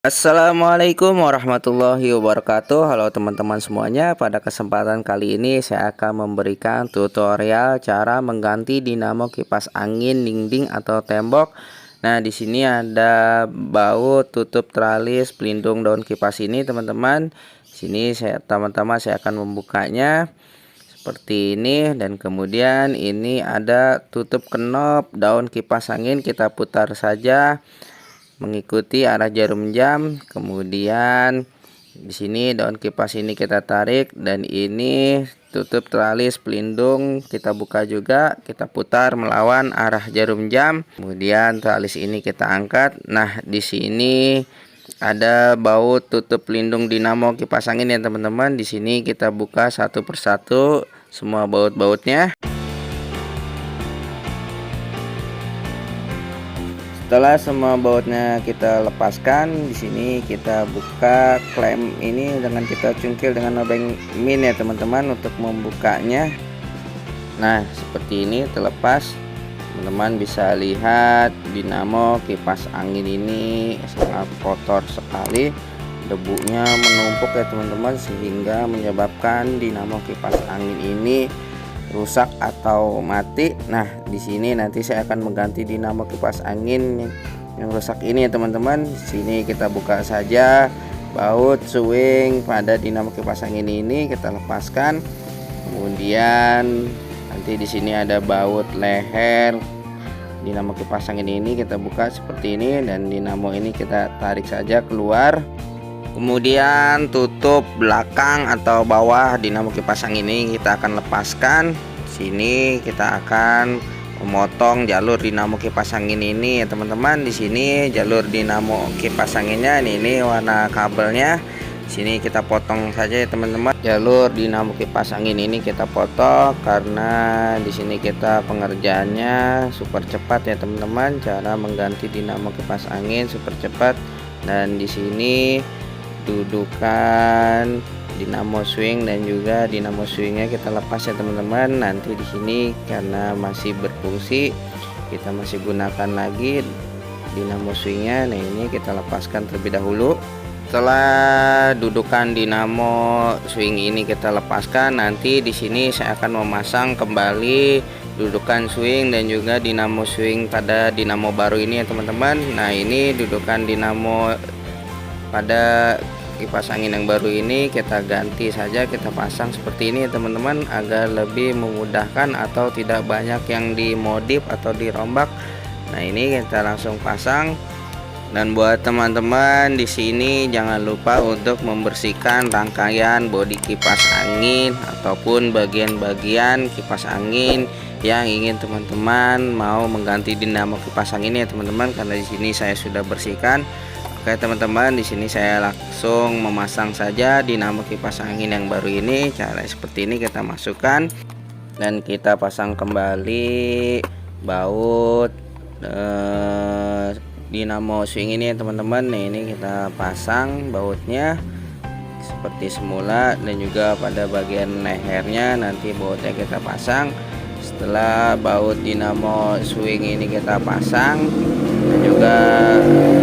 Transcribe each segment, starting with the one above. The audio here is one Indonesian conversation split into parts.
Assalamualaikum warahmatullahi wabarakatuh. Halo teman-teman semuanya. Pada kesempatan kali ini saya akan memberikan tutorial cara mengganti dinamo kipas angin dinding atau tembok. Nah, di sini ada baut tutup tralis pelindung daun kipas ini, teman-teman. Sini pertama-tama saya akan membukanya seperti ini, dan kemudian ini ada tutup kenop daun kipas angin. Kita putar saja mengikuti arah jarum jam. Kemudian di sini daun kipas ini kita tarik, dan ini tutup tralis pelindung kita buka juga, kita putar melawan arah jarum jam. Kemudian tralis ini kita angkat. Nah, di sini ada baut tutup pelindung dinamo kipas angin ya teman-teman. Di sini kita buka satu persatu semua baut-bautnya. Setelah semua bautnya kita lepaskan, di sini kita buka klem ini dengan kita cungkil dengan lubang min ya teman-teman untuk membukanya. Nah, seperti ini terlepas. Teman-teman bisa lihat dinamo kipas angin ini sangat kotor sekali. Debunya menumpuk ya teman-teman, sehingga menyebabkan dinamo kipas angin ini rusak atau mati. Nah, di sini nanti saya akan mengganti dinamo kipas angin yang rusak ini ya teman-teman. Di sini kita buka saja baut swing pada dinamo kipas angin ini, kita lepaskan. Kemudian nanti di sini ada baut leher dinamo kipas angin ini, kita buka seperti ini, dan dinamo ini kita tarik saja keluar. Kemudian tutup belakang atau bawah dinamo kipas angin ini kita akan lepaskan. Sini kita akan memotong jalur dinamo kipas angin ini ya teman-teman. Di sini jalur dinamo kipas anginnya ini warna kabelnya. Sini kita potong saja ya teman-teman. Jalur dinamo kipas angin ini kita potong karena di sini kita pengerjaannya super cepat ya teman-teman. Cara mengganti dinamo kipas angin super cepat. Dan di sini dudukan dinamo swing dan juga dinamo swingnya kita lepas ya teman-teman. Nanti di sini karena masih berfungsi, kita masih gunakan lagi dinamo swingnya. Nah, ini kita lepaskan terlebih dahulu. Setelah dudukan dinamo swing ini kita lepaskan, nanti di sini saya akan memasang kembali dudukan swing dan juga dinamo swing pada dinamo baru ini ya teman-teman. Nah, ini dudukan dinamo pada kipas angin yang baru ini kita ganti saja, kita pasang seperti ini ya teman-teman, agar lebih memudahkan atau tidak banyak yang dimodif atau dirombak. Nah, ini kita langsung pasang. Dan buat teman-teman di sini jangan lupa untuk membersihkan rangkaian bodi kipas angin ataupun bagian-bagian kipas angin yang ingin teman-teman mau mengganti dinamo kipas angin ya teman-teman, karena di sini saya sudah bersihkan. Oke teman-teman, di sini saya langsung memasang saja dinamo kipas angin yang baru ini. Cara seperti ini kita masukkan dan kita pasang kembali baut dinamo swing ini ya teman-teman. Nah, ini kita pasang bautnya seperti semula, dan juga pada bagian lehernya nanti bautnya kita pasang. Setelah baut dinamo swing ini kita pasang, dan juga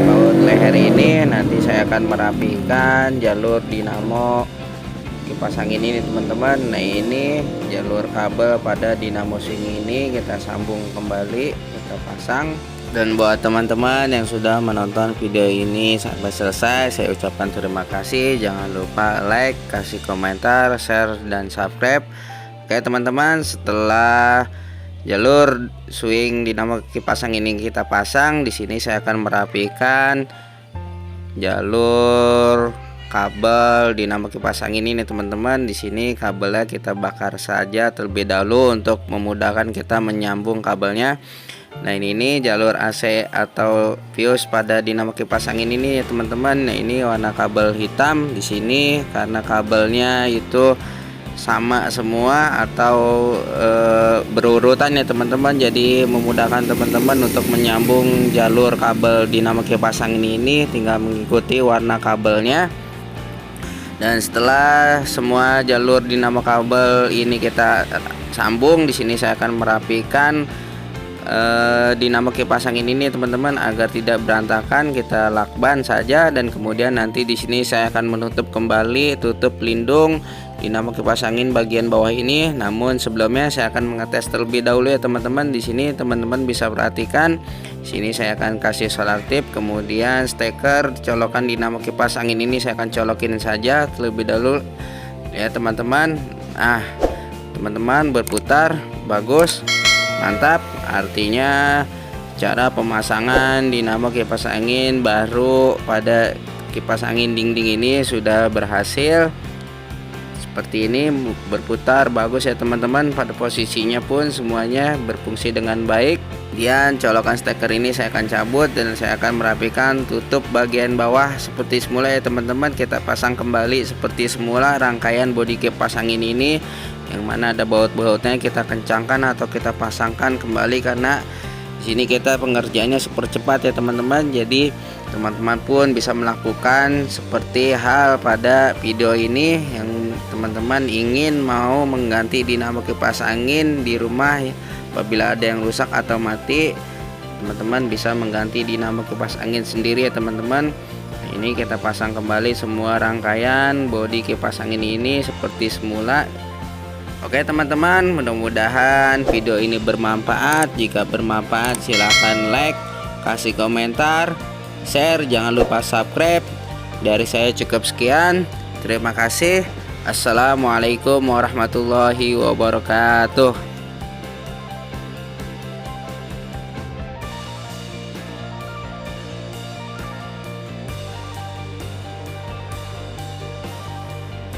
baut leher ini nanti saya akan merapikan jalur dinamo kipas angin ini teman-teman. Nah, ini jalur kabel pada dinamo swing ini kita sambung kembali, kita pasang. Dan buat teman-teman yang sudah menonton video ini sampai selesai, saya ucapkan terima kasih. Jangan lupa like, kasih komentar, share, dan subscribe. Oke teman-teman, setelah jalur swing dinamo kipas angin ini kita pasang, di sini saya akan merapikan jalur kabel dinamo kipas angin ini teman-teman. Di sini kabelnya kita bakar saja terlebih dahulu untuk memudahkan kita menyambung kabelnya. Nah, ini jalur AC atau fuse pada dinamo kipas angin ini ya teman-teman. Nah, ini warna kabel hitam di sini karena kabelnya itu sama semua atau berurutan ya teman-teman, jadi memudahkan teman-teman untuk menyambung jalur kabel dinamo kipas angin ini, tinggal mengikuti warna kabelnya. Dan setelah semua jalur dinamo kabel ini kita sambung, di sini saya akan merapikan dinamo kipas angin ini teman-teman, agar tidak berantakan kita lakban saja, dan kemudian nanti di sini saya akan menutup kembali, tutup lindung dinamo kipas angin bagian bawah ini. Namun sebelumnya saya akan mengetes terlebih dahulu ya teman-teman. Di sini teman-teman bisa perhatikan, sini saya akan kasih solar tip, kemudian steker colokan dinamo kipas angin ini saya akan colokin saja terlebih dahulu ya teman-teman. Teman-teman berputar bagus, mantap. Artinya cara pemasangan dinamo kipas angin baru pada kipas angin dinding ini sudah berhasil. Seperti ini berputar bagus ya teman-teman, pada posisinya pun semuanya berfungsi dengan baik. Dan colokan steker ini saya akan cabut dan saya akan merapikan tutup bagian bawah seperti semula ya teman-teman. Kita pasang kembali seperti semula rangkaian bodi kipas angin ini, yang mana ada baut-bautnya kita kencangkan atau kita pasangkan kembali, karena di sini kita pengerjaannya super cepat ya teman-teman. Jadi teman-teman pun bisa melakukan seperti hal pada video ini. Yang teman-teman ingin mau mengganti dinamo kipas angin di rumah ya, apabila ada yang rusak atau mati, teman-teman bisa mengganti dinamo kipas angin sendiri ya teman-teman. Nah, ini kita pasang kembali semua rangkaian bodi kipas angin ini seperti semula. Oke teman-teman, mudah-mudahan video ini bermanfaat. Jika bermanfaat silahkan like, kasih komentar, share, jangan lupa subscribe. Dari saya cukup sekian, terima kasih. Assalamualaikum warahmatullahi wabarakatuh.